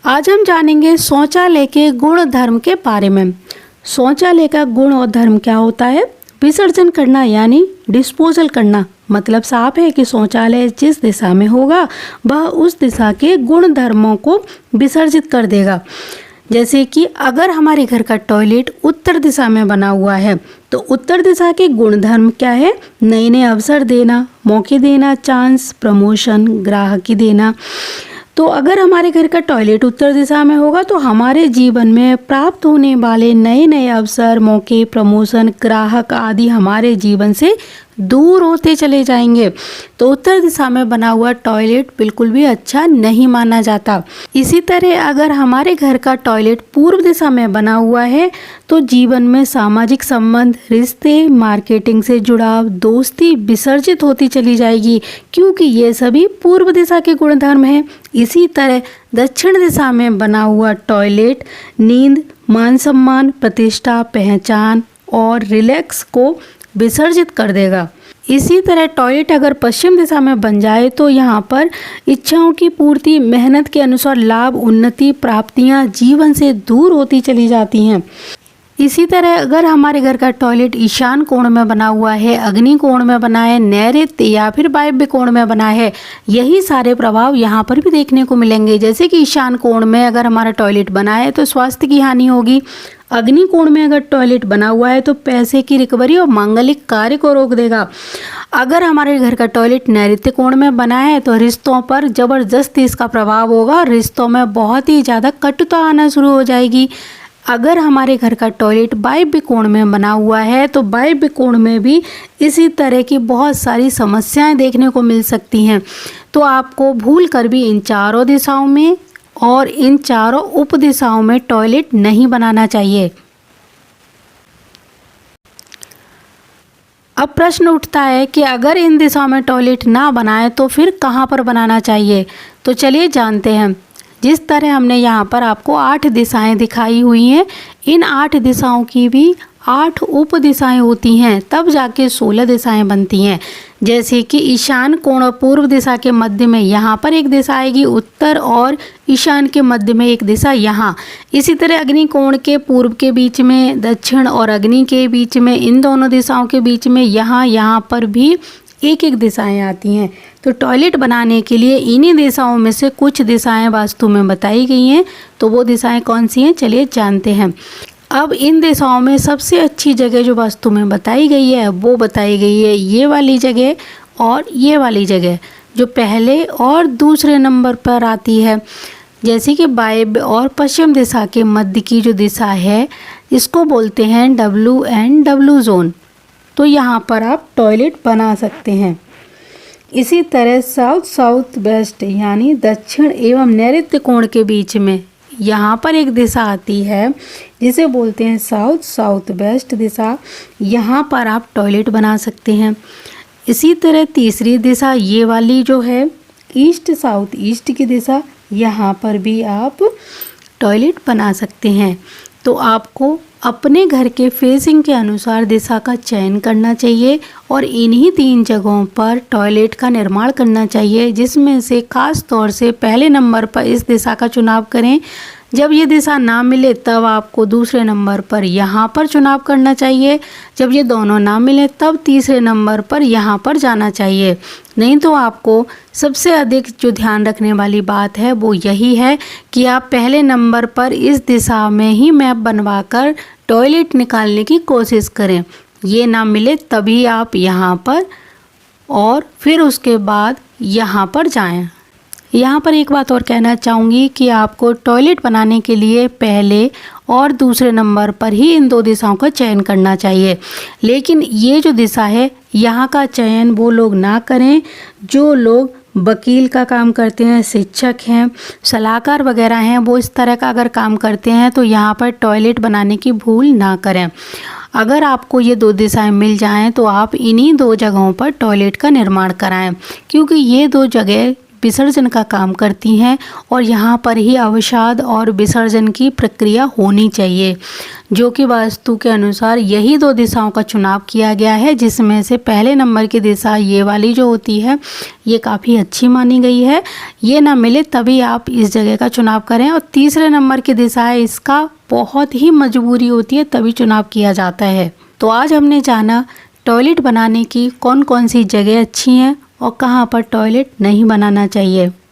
आज हम जानेंगे शौचालय के गुण धर्म के बारे में। शौचालय का गुण और धर्म क्या होता है? विसर्जन करना यानी डिस्पोजल करना। मतलब साफ है कि शौचालय जिस दिशा में होगा वह उस दिशा के गुण धर्मों को विसर्जित कर देगा। जैसे कि अगर हमारे घर का टॉयलेट उत्तर दिशा में बना हुआ है तो उत्तर दिशा के गुण धर्म क्या है? नए नए अवसर देना, मौके देना, चांस, प्रमोशन, ग्राहकी देना। तो अगर हमारे घर का टॉयलेट उत्तर दिशा में होगा तो हमारे जीवन में प्राप्त होने वाले नए नए अवसर, मौके, प्रमोशन, ग्राहक आदि हमारे जीवन से दूर होते चले जाएंगे। तो उत्तर दिशा में बना हुआ टॉयलेट बिल्कुल भी अच्छा नहीं माना जाता। इसी तरह अगर हमारे घर का टॉयलेट पूर्व दिशा में बना हुआ है तो जीवन में सामाजिक संबंध, रिश्ते, मार्केटिंग से जुड़ाव, दोस्ती विसर्जित होती चली जाएगी, क्योंकि ये सभी पूर्व दिशा के गुणधर्म हैं। इसी तरह दक्षिण दिशा में बना हुआ टॉयलेट नींद, मान सम्मान, प्रतिष्ठा, पहचान और रिलैक्स को विसर्जित कर देगा। इसी तरह टॉयलेट अगर पश्चिम दिशा में बन जाए तो यहाँ पर इच्छाओं की पूर्ति, मेहनत के अनुसार लाभ, उन्नति, प्राप्तियाँ जीवन से दूर होती चली जाती हैं। इसी तरह अगर हमारे घर का टॉयलेट ईशान कोण में बना हुआ है, अग्नि कोण में बना है, नैऋत्य या फिर वायव्य कोण में बना है, यही सारे प्रभाव यहाँ पर भी देखने को मिलेंगे। जैसे कि ईशान कोण में अगर हमारा टॉयलेट बना है तो स्वास्थ्य की हानि होगी। अग्नि कोण में अगर टॉयलेट बना हुआ है तो पैसे की रिकवरी और मांगलिक कार्य को रोक देगा। अगर हमारे घर का टॉयलेट नैऋत्य कोण में बना है तो रिश्तों पर जबरदस्ती इसका प्रभाव होगा, रिश्तों में बहुत ही ज़्यादा कटुता आना शुरू हो जाएगी। अगर हमारे घर का टॉयलेट वायव्य कोण में बना हुआ है तो वायव्य कोण में भी इसी तरह की बहुत सारी समस्याएं देखने को मिल सकती हैं। तो आपको भूल कर भी इन चारों दिशाओं में और इन चारों उप दिशाओं में टॉयलेट नहीं बनाना चाहिए। अब प्रश्न उठता है कि अगर इन दिशाओं में टॉयलेट ना बनाए तो फिर कहाँ पर बनाना चाहिए? तो चलिए जानते हैं। जिस तरह हमने यहाँ पर आपको 8 दिशाएं दिखाई हुई हैं, इन 8 दिशाओं की भी 8 उप दिशाएं होती हैं, तब जाके 16 दिशाएं बनती हैं। जैसे कि ईशान कोण और पूर्व दिशा के मध्य में यहाँ पर एक दिशा आएगी उत्तर, और ईशान के मध्य में एक दिशा यहाँ। इसी तरह अग्नि कोण के पूर्व के बीच में दक्षिण और अग्नि के बीच में, इन दोनों दिशाओं के बीच में यहाँ पर भी एक एक दिशाएं आती हैं। तो टॉयलेट बनाने के लिए इन्हीं दिशाओं में से कुछ दिशाएं वास्तु में बताई गई हैं। तो वो दिशाएं कौन सी हैं, चलिए जानते हैं। अब इन दिशाओं में सबसे अच्छी जगह जो वास्तु में बताई गई है वो बताई गई है ये वाली जगह और ये वाली जगह, जो पहले और दूसरे नंबर पर आती है। जैसे कि वायव्य और पश्चिम दिशा के मध्य की जो दिशा है इसको बोलते हैं WN/W जोन। तो यहाँ पर आप टॉयलेट बना सकते हैं। इसी तरह साउथ वेस्ट यानी दक्षिण एवं नैऋत्य कोण के बीच में यहाँ पर एक दिशा आती है जिसे बोलते हैं साउथ वेस्ट दिशा। यहाँ पर आप टॉयलेट बना सकते हैं। इसी तरह तीसरी दिशा ये वाली जो है ईस्ट साउथ ईस्ट की दिशा, यहाँ पर भी आप टॉयलेट बना सकते हैं। तो आपको अपने घर के फेसिंग के अनुसार दिशा का चयन करना चाहिए और इन्हीं 3 जगहों पर टॉयलेट का निर्माण करना चाहिए, जिसमें से खास तौर से पहले नंबर पर इस दिशा का चुनाव करें। जब ये दिशा ना मिले तब आपको दूसरे नंबर पर यहाँ पर चुनाव करना चाहिए। जब ये दोनों ना मिले तब तीसरे नंबर पर यहाँ पर जाना चाहिए। नहीं तो आपको सबसे अधिक जो ध्यान रखने वाली बात है वो यही है कि आप पहले नंबर पर इस दिशा में ही मैप बनवाकर टॉयलेट निकालने की कोशिश करें। ये ना मिले तभी आप यहाँ पर और फिर उसके बाद यहाँ पर जाएं। यहाँ पर एक बात और कहना चाहूँगी कि आपको टॉयलेट बनाने के लिए पहले और दूसरे नंबर पर ही इन 2 दिशाओं का चयन करना चाहिए। लेकिन ये जो दिशा है यहाँ का चयन वो लोग ना करें जो लोग वकील का काम करते हैं, शिक्षक हैं, सलाहकार वगैरह हैं। वो इस तरह का अगर काम करते हैं तो यहाँ पर टॉयलेट बनाने की भूल ना करें। अगर आपको ये 2 दिशाएं मिल जाएं तो आप इन्हीं 2 जगहों पर टॉयलेट का निर्माण कराएं, क्योंकि ये 2 जगह विसर्जन का काम करती हैं और यहाँ पर ही अवसाद और विसर्जन की प्रक्रिया होनी चाहिए, जो कि वास्तु के अनुसार यही 2 दिशाओं का चुनाव किया गया है, जिसमें से पहले नंबर की दिशा ये वाली जो होती है ये काफ़ी अच्छी मानी गई है। ये ना मिले तभी आप इस जगह का चुनाव करें। और तीसरे नंबर की दिशा है, इसका बहुत ही मजबूरी होती है तभी चुनाव किया जाता है। तो आज हमने जाना टॉयलेट बनाने की कौन कौन सी जगह अच्छी हैं और कहाँ पर टॉयलेट नहीं बनाना चाहिए।